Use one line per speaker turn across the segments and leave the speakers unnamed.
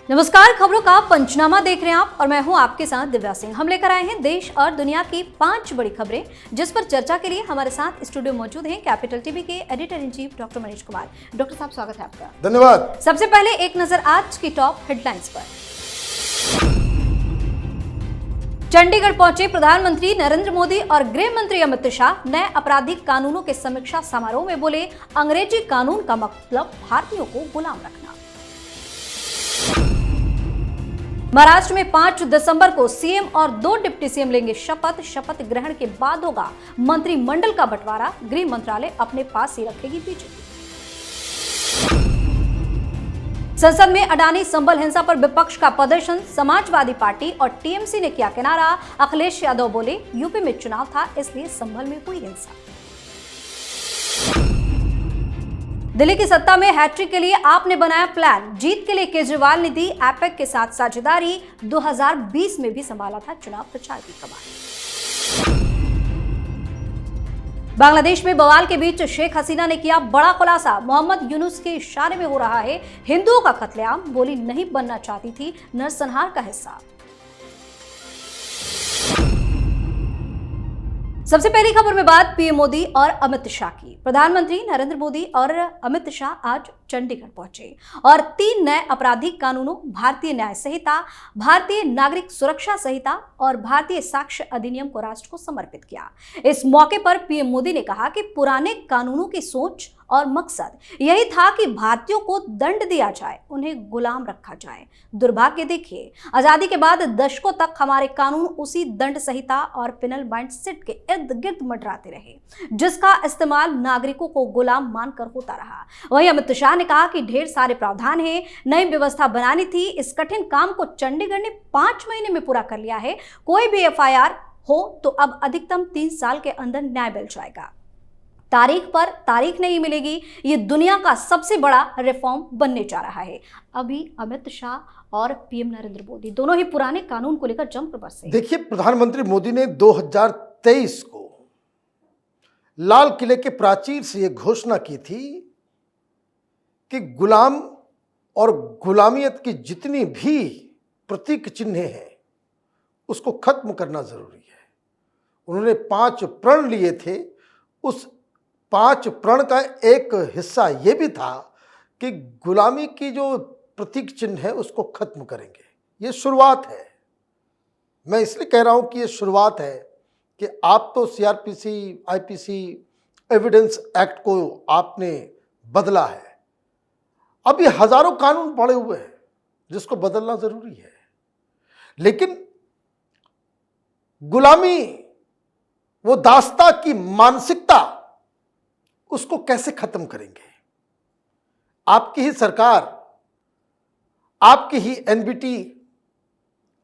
नमस्कार, खबरों का पंचनामा देख रहे हैं आप और मैं हूं आपके साथ दिव्या सिंह। हम लेकर आए हैं देश और दुनिया की 5 बड़ी खबरें जिस पर चर्चा के लिए हमारे साथ स्टूडियो मौजूद हैं कैपिटल टीवी के editor in chief doctor Manish Kumar. Doctor साहब, स्वागत है आपका।
धन्यवाद।
सबसे पहले एक नजर आज की टॉप हेडलाइंस पर। चंडीगढ़ पहुंचे प्रधानमंत्री नरेंद्र मोदी और गृह मंत्री अमित शाह। नए आपराधिक कानूनों के समीक्षा समारोह में बोले, अंग्रेजी कानून का मतलब भारतीयों को गुलाम रखना। महाराष्ट्र में 5 दिसंबर को सीएम और 2 डिप्टी सीएम लेंगे शपथ। शपथ ग्रहण के बाद होगा मंत्रिमंडल का बंटवारा। गृह मंत्रालय अपने पास ही रखेगी बीजेपी। संसद में अडानी संबल हिंसा पर विपक्ष का प्रदर्शन। समाजवादी पार्टी और टीएमसी ने किया किनारा। अखिलेश यादव बोले, यूपी में चुनाव था इसलिए संभल में हुई हिंसा। दिल्ली की सत्ता में हैट्रिक के लिए आपने बनाया प्लान। जीत के लिए केजरीवाल ने दी एपेक के साथ साझेदारी। 2020 में भी संभाला था चुनाव प्रचार की कमान। बांग्लादेश में बवाल के बीच शेख हसीना ने किया बड़ा खुलासा। मोहम्मद यूनुस के इशारे में हो रहा है हिंदुओं का कत्लेआम। बोली, नहीं बनना चाहती थी नरसंहार का हिस्सा। सबसे पहली खबर में बात पीएम मोदी और अमित शाह की। प्रधानमंत्री नरेंद्र मोदी और अमित शाह आज चंडीगढ़ पहुंचे और 3 नए आपराधिक कानूनों, भारतीय न्याय संहिता, भारतीय नागरिक सुरक्षा संहिता और भारतीय साक्ष्य अधिनियम को राष्ट्र को समर्पित किया। इस मौके पर पीएम मोदी ने कहा कि पुराने कानूनों की सोच और मकसद यही था कि भारतीयों को दंड दिया जाए, उन्हें गुलाम रखा जाए। दुर्भाग्य देखिए, आजादी के बाद दशकों तक हमारे कानून उसी दंड संहिता और पिनल माइंडसेट के इर्द गिर्द मंडराते रहे, जिसका इस्तेमाल नागरिकों को गुलाम मानकर होता रहा। वहीं अमित शाह ने कहा कि ढेर सारे प्रावधान हैं, नई व्यवस्था बनानी थी। इस कठिन काम को चंडीगढ़ ने 5 महीने में पूरा कर लिया है। कोई भी एफआईआर हो तो अब अधिकतम 3 साल के अंदर न्याय मिल जाएगा। तारीख पर तारीख नहीं मिलेगी। ये दुनिया का सबसे बड़ा रिफॉर्म बनने जा रहा है। अभी अमित शाह और पीएम नरेंद्र मोदी दोनों ही पुराने कानून को लेकर जमकर बरसे।
देखिए, प्रधानमंत्री मोदी ने 2023 को लाल किले के प्राचीर से यह घोषणा की थी कि गुलाम और गुलामियत की जितनी भी प्रतीक चिन्ह हैं उसको खत्म करना जरूरी है। उन्होंने 5 प्रण लिए थे। उस 5 प्रण का एक हिस्सा यह भी था कि गुलामी की जो प्रतीक चिन्ह है उसको खत्म करेंगे। ये शुरुआत है। मैं इसलिए कह रहा हूं कि ये शुरुआत है कि आप तो सीआरपीसी, आईपीसी, एविडेंस एक्ट को आपने बदला है। अब ये हजारों कानून पड़े हुए हैं जिसको बदलना जरूरी है। लेकिन गुलामी, वो दास्ता की मानसिकता, उसको कैसे खत्म करेंगे? आपकी ही सरकार, आपकी ही एनबीटी,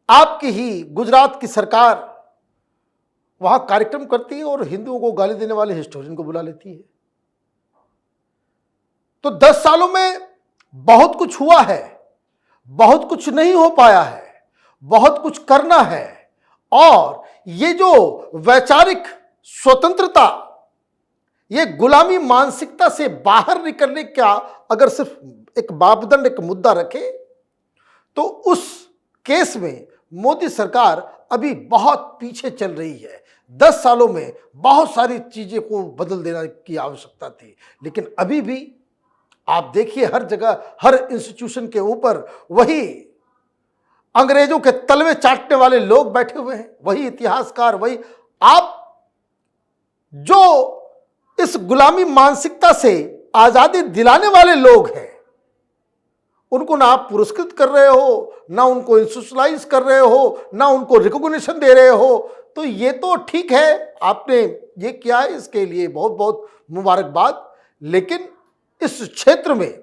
आपकी ही गुजरात की सरकार वहां कार्यक्रम करती है और हिंदुओं को गाली देने वाले हिस्टोरियन को बुला लेती है। तो 10 सालों में बहुत कुछ हुआ है, बहुत कुछ नहीं हो पाया है, बहुत कुछ करना है। और ये जो वैचारिक स्वतंत्रता, ये गुलामी मानसिकता से बाहर निकलने का अगर सिर्फ एक मापदंड, एक मुद्दा रखे तो उस केस में मोदी सरकार अभी बहुत पीछे चल रही है। 10 सालों में बहुत सारी चीजें को बदल देने की आवश्यकता थी। लेकिन अभी भी आप देखिए, हर जगह, हर इंस्टीट्यूशन के ऊपर वही अंग्रेजों के तलवे चाटने वाले लोग बैठे हुए हैं, वही इतिहासकार, वही आप जो इस गुलामी मानसिकता से आजादी दिलाने वाले लोग हैं, उनको ना आप पुरस्कृत कर रहे हो, ना उनको इंस्टीट्यूशनलाइज कर रहे हो, ना उनको रिकॉग्निशन दे रहे हो। तो ये तो ठीक है, आपने ये किया है, इसके लिए बहुत बहुत मुबारकबाद। लेकिन इस क्षेत्र में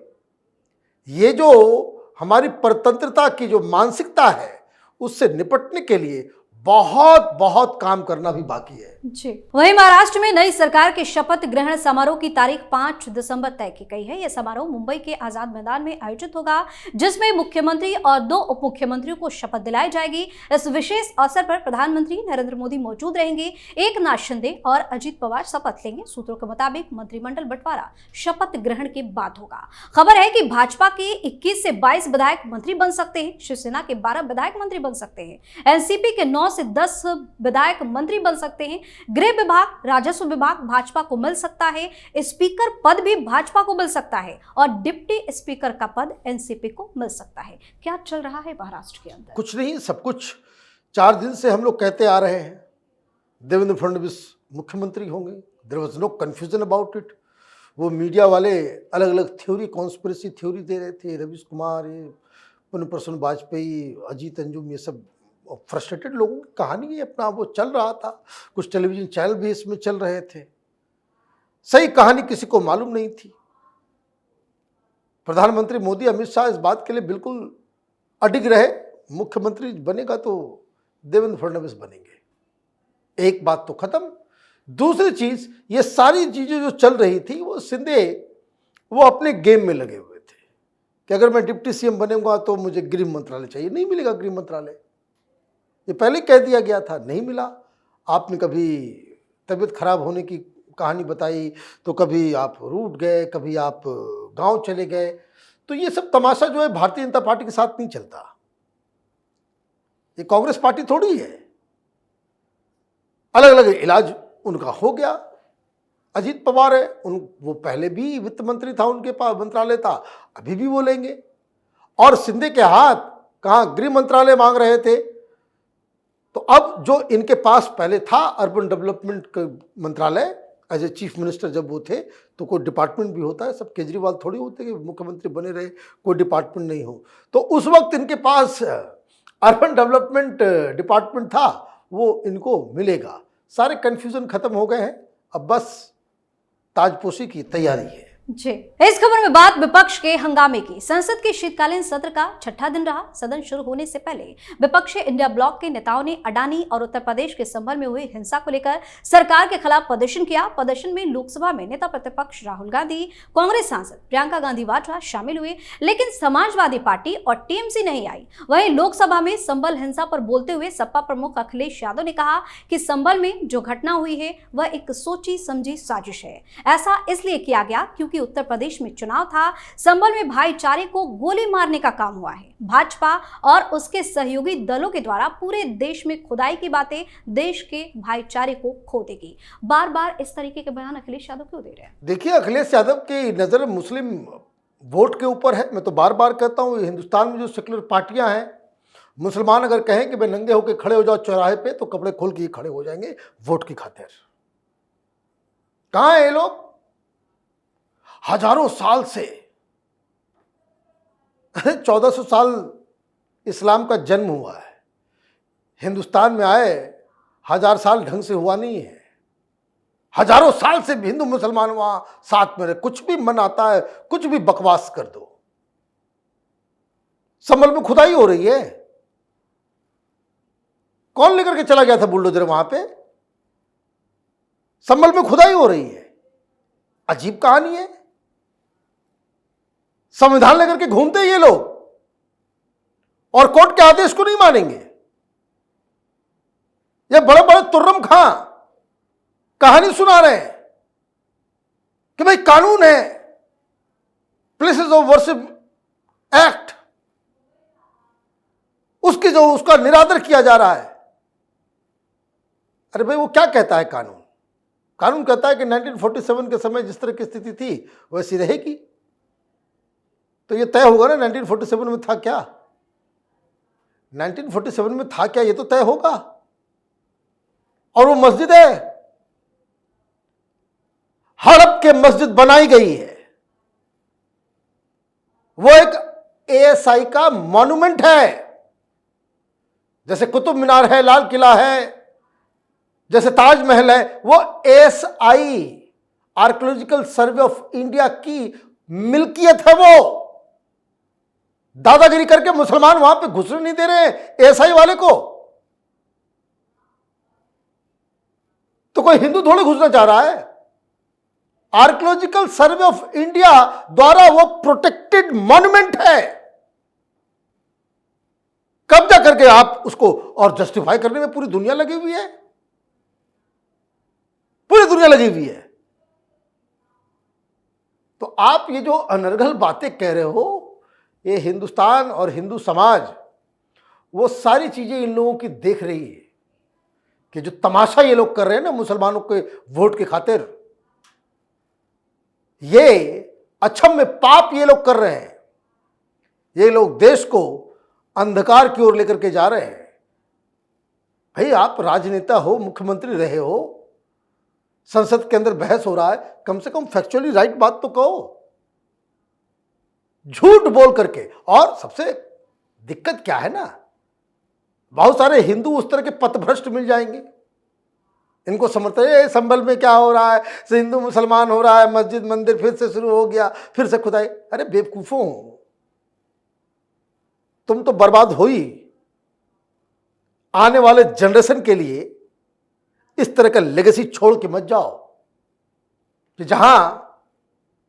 ये जो हमारी परतंत्रता की जो मानसिकता है उससे निपटने के लिए बहुत बहुत काम करना भी बाकी है।
जी। वहीं महाराष्ट्र में नई सरकार के शपथ ग्रहण समारोह की तारीख 5 दिसंबर तय की गई है। यह समारोह मुंबई के आजाद मैदान में आयोजित होगा, जिसमें मुख्यमंत्री और 2 उप मुख्यमंत्रियों को शपथ दिलाई जाएगी। इस विशेष अवसर पर प्रधानमंत्री नरेंद्र मोदी मौजूद रहेंगे, एकनाथ शिंदे और अजित पवार शपथ लेंगे। सूत्रों के मुताबिक मंत्रिमंडल बंटवारा शपथ ग्रहण के बाद होगा। खबर है कि भाजपा के 21 से 22 विधायक मंत्री बन सकते हैं, शिवसेना के 12 विधायक मंत्री बन सकते हैं, एनसीपी के 9 से 10 विधायक मंत्री बन सकते हैं। गृह विभाग, राजस्व विभाग भाजपा को मिल सकता है, स्पीकर पद भी भाजपा को मिल सकता है और डिप्टी स्पीकर का पद एनसीपी को मिल सकता है। क्या चल रहा है महाराष्ट्र के अंदर?
कुछ नहीं, सब कुछ 4 दिन से हम लोग कहते आ रहे हैं देवेंद्र फडणवीस मुख्यमंत्री होंगे। There was no confusion about it. वो मीडिया वाले अलग अलग थ्योरी, कॉन्स्पिरेसी थ्योरी दे रहे थे, रवीश कुमार, पुण्य प्रसून वाजपेयी, अजीत अंजुम, ये सब फ्रस्ट्रेटेड लोगों की कहानी है। अपना वो चल रहा था, कुछ टेलीविजन चैनल भी इसमें चल रहे थे। सही कहानी किसी को मालूम नहीं थी। प्रधानमंत्री मोदी, अमित शाह इस बात के लिए बिल्कुल अडिग रहे, मुख्यमंत्री बनेगा तो देवेंद्र फडणवीस बनेंगे। एक बात तो खत्म। दूसरी चीज, ये सारी चीजें जो चल रही थी, वो शिंदे वो अपने गेम में लगे हुए थे कि अगर मैं डिप्टी सीएम बनूंगा तो मुझे गृह मंत्रालय चाहिए। नहीं मिलेगा गृह मंत्रालय, ये पहले कह दिया गया था, नहीं मिला। आपने कभी तबीयत खराब होने की कहानी बताई, तो कभी आप रूठ गए, कभी आप गांव चले गए। तो ये सब तमाशा जो है भारतीय जनता पार्टी के साथ नहीं चलता। ये कांग्रेस पार्टी थोड़ी है। अलग अलग इलाज उनका हो गया। अजीत पवार है, वो पहले भी वित्त मंत्री था, उनके पास मंत्रालय था, अभी भी वो लेंगे। और शिंदे के हाथ कहाँ गृह मंत्रालय मांग रहे थे, तो अब जो इनके पास पहले था अर्बन डेवलपमेंट मंत्रालय, एज ए चीफ मिनिस्टर जब वो थे, तो कोई डिपार्टमेंट भी होता है। सब केजरीवाल थोड़ी होते कि मुख्यमंत्री बने रहे कोई डिपार्टमेंट नहीं हो। तो उस वक्त इनके पास अर्बन डेवलपमेंट डिपार्टमेंट था, वो इनको मिलेगा। सारे कंफ्यूजन खत्म हो गए हैं, अब बस ताजपोशी की तैयारी है।
जी। इस खबर में बात विपक्ष के हंगामे की। संसद के शीतकालीन सत्र का 6ठा दिन रहा। सदन शुरू होने से पहले विपक्षी इंडिया ब्लॉक के नेताओं ने अडानी और उत्तर प्रदेश के संबंध में हुई हिंसा को लेकर सरकार के खिलाफ प्रदर्शन किया। प्रदर्शन में लोकसभा में नेता प्रतिपक्ष राहुल गांधी, कांग्रेस सांसद प्रियंका गांधी वाड्रा शामिल हुए, लेकिन समाजवादी पार्टी और टीएमसी नहीं आई। वहीं लोकसभा में संबल हिंसा पर बोलते हुए सपा प्रमुख अखिलेश यादव ने कहा कि संबल में जो घटना हुई है वह एक सोची समझी साजिश है। ऐसा इसलिए किया गया क्योंकि उत्तर प्रदेश में चुनाव था। संबल में भाईचारे को गोली मारने का काम हुआ है। भाजपा और उसके सहयोगी दलों के द्वारा पूरे देश में खुदाई की बातें देश के भाईचारे को खो देगी। बार बार इस तरीके के बयान अखिलेश यादव क्यों दे रहे हैं?
देखिए, अखिलेश यादव की नजर मुस्लिम वोट के ऊपर है। मैं तो बार बार कहता हूँ, हिंदुस्तान में जो सेक्युलर पार्टियां हैं, मुसलमान अगर कहें कि भाई नंगे होकर खड़े हो जाओ चौराहे पे, तो कपड़े खोल के खड़े हो जाएंगे वोट की खातिर। कहां है ये लोग? हजारों साल से, 1400 साल इस्लाम का जन्म हुआ है। हिंदुस्तान में आए 1000 साल ढंग से हुआ नहीं है। हजारों साल से हिंदू मुसलमान वहां साथ में रहे। कुछ भी मन आता है, कुछ भी बकवास कर दो। संभल में खुदाई हो रही है। कौन लेकर के चला गया था बुलडोजर वहां पे? संभल में खुदाई हो रही है। अजीब कहानी है। संविधान लेकर के घूमते ये लोग और कोर्ट के आदेश को नहीं मानेंगे। ये बड़े बड़े तुर्रम खां कहानी सुना रहे हैं कि भाई कानून है, प्लेसेस ऑफ वर्शिप एक्ट, उसका निरादर किया जा रहा है। अरे भाई, वो क्या कहता है कानून? कानून कहता है कि 1947 के समय जिस तरह की स्थिति थी वैसी रहेगी। तो ये तय होगा ना 1947 में था क्या, 1947 में था क्या, ये तो तय होगा। और वो मस्जिद है, हड़प के मस्जिद बनाई गई है। वो एक एएसआई का मॉन्यूमेंट है। जैसे कुतुब मीनार है, लाल किला है, जैसे ताजमहल है, वो ASI archaeological survey of India की मिल्कियत है। वो दादागिरी करके मुसलमान वहां पे घुसने नहीं दे रहे हैं एएसआई वाले को। कोई हिंदू थोड़ी घुसना चाह रहा है। आर्कियोलॉजिकल सर्वे ऑफ इंडिया द्वारा वो प्रोटेक्टेड मॉन्यूमेंट है। कब्जा करके आप उसको और जस्टिफाई करने में पूरी दुनिया लगी हुई है, पूरी दुनिया लगी हुई है। तो आप ये जो अनर्गल बातें कह रहे हो, ये हिंदुस्तान और हिंदू समाज वो सारी चीजें इन लोगों की देख रही है कि जो तमाशा ये लोग कर रहे हैं ना मुसलमानों के वोट की खातिर, ये अक्षम्य पाप ये लोग कर रहे हैं। ये लोग देश को अंधकार की ओर लेकर के जा रहे हैं। भाई आप राजनेता हो, मुख्यमंत्री रहे हो, संसद के अंदर बहस हो रहा है, कम से कम फैक्चुअली राइट बात तो कहो, झूठ बोल करके। और सबसे दिक्कत क्या है ना, बहुत सारे हिंदू उस तरह के पथभ्रष्ट मिल जाएंगे, इनको समझते हैं संभल में क्या हो रहा है, हिंदू मुसलमान हो रहा है, मस्जिद मंदिर फिर से शुरू हो गया, फिर से खुदाई। अरे बेवकूफों, तुम तो बर्बाद हो ही। आने वाले जनरेशन के लिए इस तरह का लेगेसी छोड़ के मत जाओ कि जहां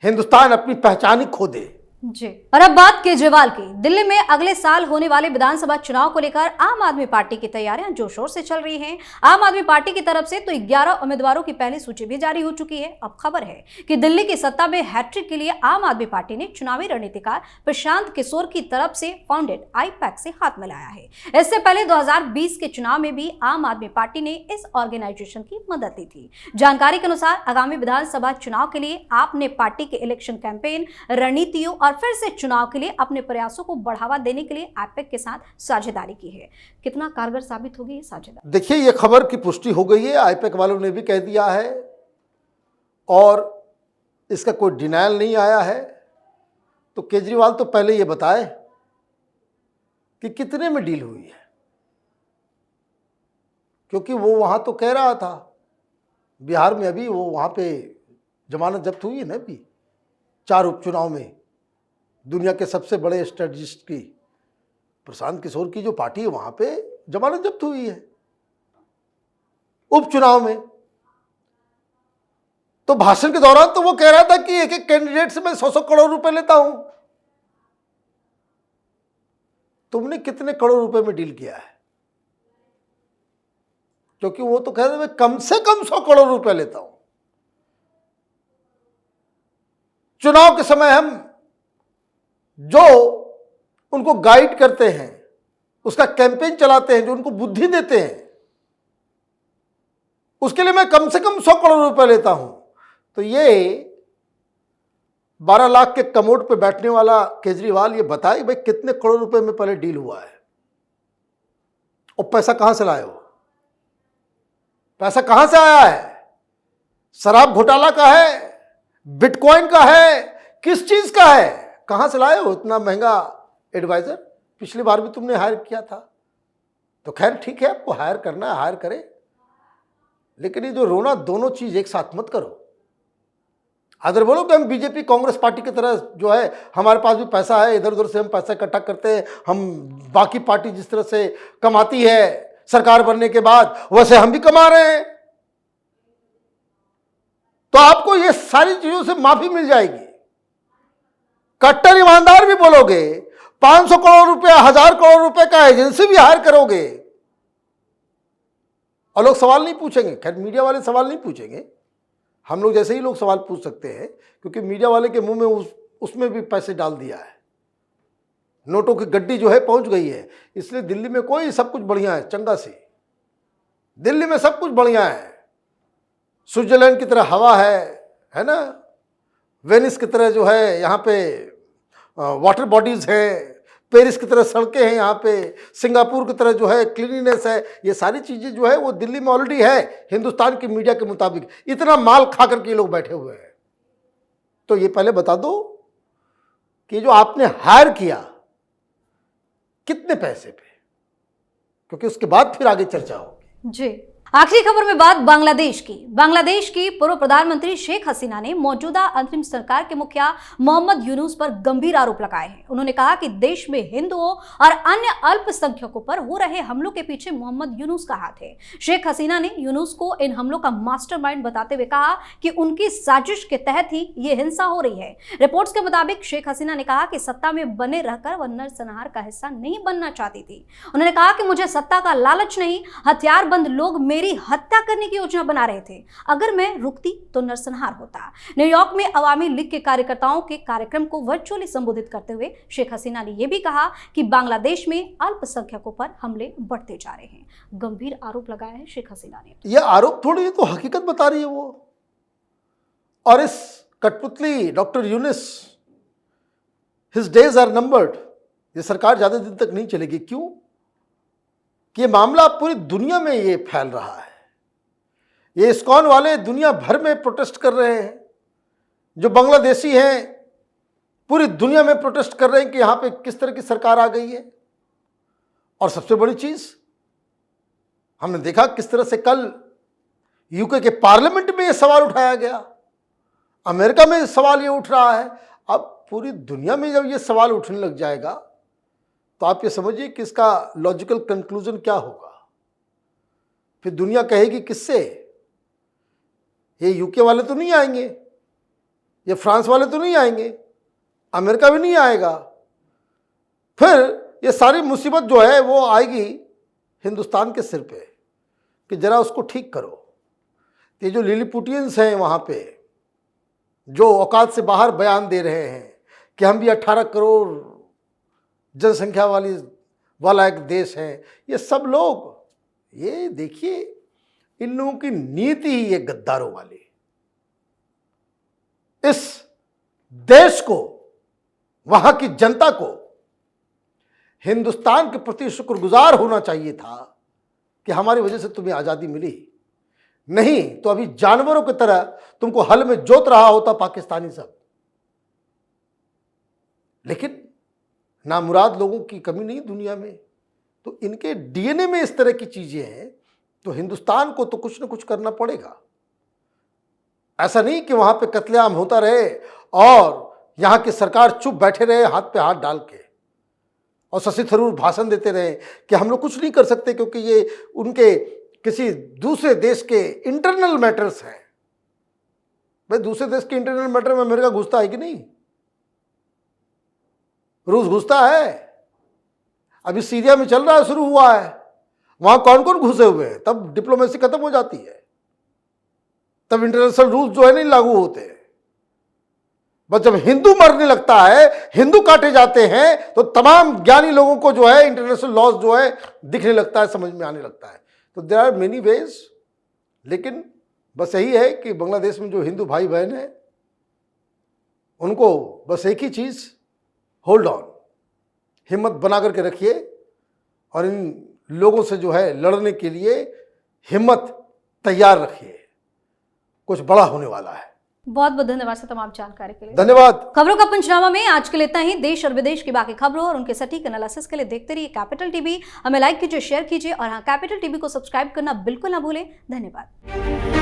हिंदुस्तान अपनी पहचान ही खो दे।
जी। और अब बात केजरीवाल की। दिल्ली में अगले साल होने वाले विधानसभा चुनाव को लेकर आम आदमी पार्टी की तैयारियां जोर शोर से चल रही हैं। आम आदमी पार्टी की तरफ से तो 11 उम्मीदवारों की पहली सूची भी जारी हो चुकी है। अब खबर है कि दिल्ली की सत्ता में हैट्रिक के लिए आम आदमी पार्टी ने चुनावी रणनीतिकार प्रशांत किशोर की तरफ से फाउंडेड आईपैक से हाथ मिलाया है। इससे पहले 2020 के चुनाव में भी आम आदमी पार्टी ने इस ऑर्गेनाइजेशन की मदद ली थी। जानकारी के अनुसार आगामी विधानसभा चुनाव के लिए आपने पार्टी के इलेक्शन कैंपेन रणनीतियों और फिर से चुनाव के लिए अपने प्रयासों को बढ़ावा देने के लिए आईपैक के साथ साझेदारी की है। कितना कारगर साबित होगी ये साझेदारी?
देखिए, ये खबर की पुष्टि हो गई है, आईपैक वालों ने भी कह दिया है और इसका कोई डिनायल नहीं आया है। तो केजरीवाल तो पहले ये बताए कि कितने में डील हुई है, क्योंकि वो वहां तो कह रहा था बिहार में, अभी वो वहां पे जमानत जब्त हुई है ना अभी 4 उपचुनाव में। दुनिया के सबसे बड़े स्ट्रेटजिस्ट की प्रशांत किशोर की जो पार्टी है वहां पे जमानत जब्त हुई है उपचुनाव में। तो भाषण के दौरान तो वो कह रहा था कि एक एक कैंडिडेट से मैं 100-100 करोड़ रुपए लेता हूं। तुमने कितने करोड़ रुपए में डील किया है? क्योंकि वो तो कह रहे मैं कम से कम 100 करोड़ रुपए लेता हूं। चुनाव के समय हम जो उनको गाइड करते हैं, उसका कैंपेन चलाते हैं, जो उनको बुद्धि देते हैं, उसके लिए मैं कम से कम 100 करोड़ रुपए लेता हूं। तो ये 12 लाख के कमोड पे बैठने वाला केजरीवाल ये बताए भाई कितने करोड़ रुपए में पहले डील हुआ है और पैसा कहां से लाए हो? पैसा कहां से आया है? शराब घोटाला का है, बिटकॉइन का है, किस चीज का है? कहां से लाए हो इतना महंगा एडवाइजर? पिछली बार भी तुमने हायर किया था। तो खैर ठीक है, आपको हायर करना है हायर करें, लेकिन ये जो रोना दोनों चीज एक साथ मत करो। अगर बोलो कि हम बीजेपी कांग्रेस पार्टी की तरह जो है हमारे पास भी पैसा है, इधर उधर से हम पैसा इकट्ठा करते हैं, हम बाकी पार्टी जिस तरह से कमाती है सरकार बनने के बाद वैसे हम भी कमा रहे हैं, तो आपको ये सारी चीजों से माफी मिल जाएगी। कट्टर ईमानदार भी बोलोगे, 500 करोड़ रुपया 1000 करोड़ रुपए का एजेंसी भी हायर करोगे और लोग सवाल नहीं पूछेंगे। खैर मीडिया वाले सवाल नहीं पूछेंगे, हम लोग जैसे ही लोग सवाल पूछ सकते हैं, क्योंकि मीडिया वाले के मुंह में उसमें भी पैसे डाल दिया है। नोटों की गड्डी जो है पहुंच गई है, इसलिए दिल्ली में कोई सब कुछ बढ़िया है, चंगा सी दिल्ली में सब कुछ बढ़िया है। स्विट्जरलैंड की तरह हवा है ना, वेनिस की तरह जो है यहाँ पे वाटर बॉडीज हैं, पेरिस की तरह सड़कें हैं यहाँ पे, सिंगापुर की तरह जो है क्लीनिनेस है। ये सारी चीज़ें जो है वो दिल्ली में ऑलरेडी है, हिंदुस्तान की मीडिया के मुताबिक। इतना माल खा करके ये लोग बैठे हुए हैं। तो ये पहले बता दो कि जो आपने हायर किया कितने पैसे पे, क्योंकि उसके बाद फिर आगे चर्चा होगी।
जी, आखिरी खबर में बात बांग्लादेश की। बांग्लादेश की पूर्व प्रधानमंत्री शेख हसीना ने मौजूदा अंतरिम सरकार के मुखिया मोहम्मद यूनुस पर गंभीर आरोप लगाए हैं। उन्होंने कहा कि देश में हिंदुओं और अन्य अल्पसंख्यकों पर हो रहे हमलों के पीछे मोहम्मद यूनुस का हाथ है। शेख हसीना ने यूनुस को इन हमलों का मास्टरमाइंड बताते हुए कहा कि उनकी साजिश के तहत ही ये हिंसा हो रही है। रिपोर्ट्स के मुताबिक शेख हसीना ने कहा कि सत्ता में बने रहकर वह नरसंहार का हिस्सा नहीं बनना चाहती थी। उन्होंने कहा कि मुझे सत्ता का लालच नहीं, हथियारबंद लोग मेरी हत्या करने की योजना बना रहे थे। अगर मैं रुकती तो नरसंहार होता। न्यूयॉर्क में अवामी लीग के कार्यकर्ताओं के कार्यक्रम को वर्चुअली संबोधित करते हुए शेख हसीना ने यह भी कहा कि बांग्लादेश में अल्पसंख्यकों पर हमले बढ़ते जा रहे हैं। गंभीर आरोप लगाया है शेख हसीना ने।
यह आरोप थोड़ी है, तो हकीकत बता रही है वो। और इस कठपुतली doctor Yunus, his days are numbered. ये सरकार ज्यादा दिन तक नहीं चलेगी। क्यों? कि ये मामला पूरी दुनिया में ये फैल रहा है। ये इस्कॉन वाले दुनिया भर में प्रोटेस्ट कर रहे हैं। जो बांग्लादेशी हैं पूरी दुनिया में प्रोटेस्ट कर रहे हैं कि यहां पे किस तरह की सरकार आ गई है। और सबसे बड़ी चीज हमने देखा किस तरह से कल यूके के पार्लियामेंट में यह सवाल उठाया गया, अमेरिका में सवाल ये उठ रहा है। अब पूरी दुनिया में जब ये सवाल उठने लग जाएगा तो आप ये समझिए कि इसका लॉजिकल कंक्लूजन क्या होगा। फिर दुनिया कहेगी किससे? ये यूके वाले तो नहीं आएंगे, ये फ्रांस वाले तो नहीं आएंगे, अमेरिका भी नहीं आएगा। फिर ये सारी मुसीबत जो है वो आएगी हिंदुस्तान के सिर पे कि जरा उसको ठीक करो। ये जो लिलीपुटियंस हैं वहाँ पे, जो औकात से बाहर बयान दे रहे हैं कि हम भी 18 करोड़ जनसंख्या वाला एक देश है, ये सब लोग, ये देखिए इन लोगों की नीति ही है गद्दारों वाली। इस देश को, वहां की जनता को हिंदुस्तान के प्रति शुक्रगुजार होना चाहिए था कि हमारी वजह से तुम्हें आजादी मिली। नहीं तो अभी जानवरों की तरह तुमको हल में जोत रहा होता पाकिस्तानी सब। लेकिन नामुराद लोगों की कमी नहीं दुनिया में, तो इनके डीएनए में इस तरह की चीजें हैं, तो हिंदुस्तान को तो कुछ ना कुछ करना पड़ेगा। ऐसा नहीं कि वहां पे कत्लेआम होता रहे और यहां की सरकार चुप बैठे रहे हाथ पे हाथ डाल के, और शशि थरूर भाषण देते रहे कि हम लोग कुछ नहीं कर सकते क्योंकि ये उनके किसी दूसरे देश के इंटरनल मैटर्स हैं। भाई दूसरे देश के इंटरनल मैटर में अमेरिका घुसता है कि नहीं? रूस घुसता है। अभी सीरिया में चल रहा है, शुरू हुआ है, वहां कौन कौन घुसे हुए हैं। तब डिप्लोमेसी खत्म हो जाती है, तब इंटरनेशनल रूल्स जो है नहीं लागू होते। बस जब हिंदू मरने लगता है, हिंदू काटे जाते हैं, तो तमाम ज्ञानी लोगों को जो है इंटरनेशनल लॉज जो है दिखने लगता है, समझ में आने लगता है। तो देयर आर मेनी वेज। लेकिन बस यही है कि बांग्लादेश में जो हिंदू भाई बहन हैं उनको बस एक ही चीज, होल्ड ऑन, हिम्मत बना करके रखिए और इन लोगों से जो है लड़ने के लिए हिम्मत तैयार रखिए। कुछ बड़ा होने वाला है।
बहुत बहुत धन्यवाद सर तमाम जानकारी के लिए।
धन्यवाद।
खबरों का पंचनामा में आज के लिए इतना ही। देश और विदेश की बाकी खबरों और उनके सटीक एनालिसिस के लिए देखते रहिए कैपिटल टीवी। हमें लाइक कीजिए, शेयर कीजिए और हाँ, कैपिटल टीवी को सब्सक्राइब करना बिल्कुल ना भूलें। धन्यवाद।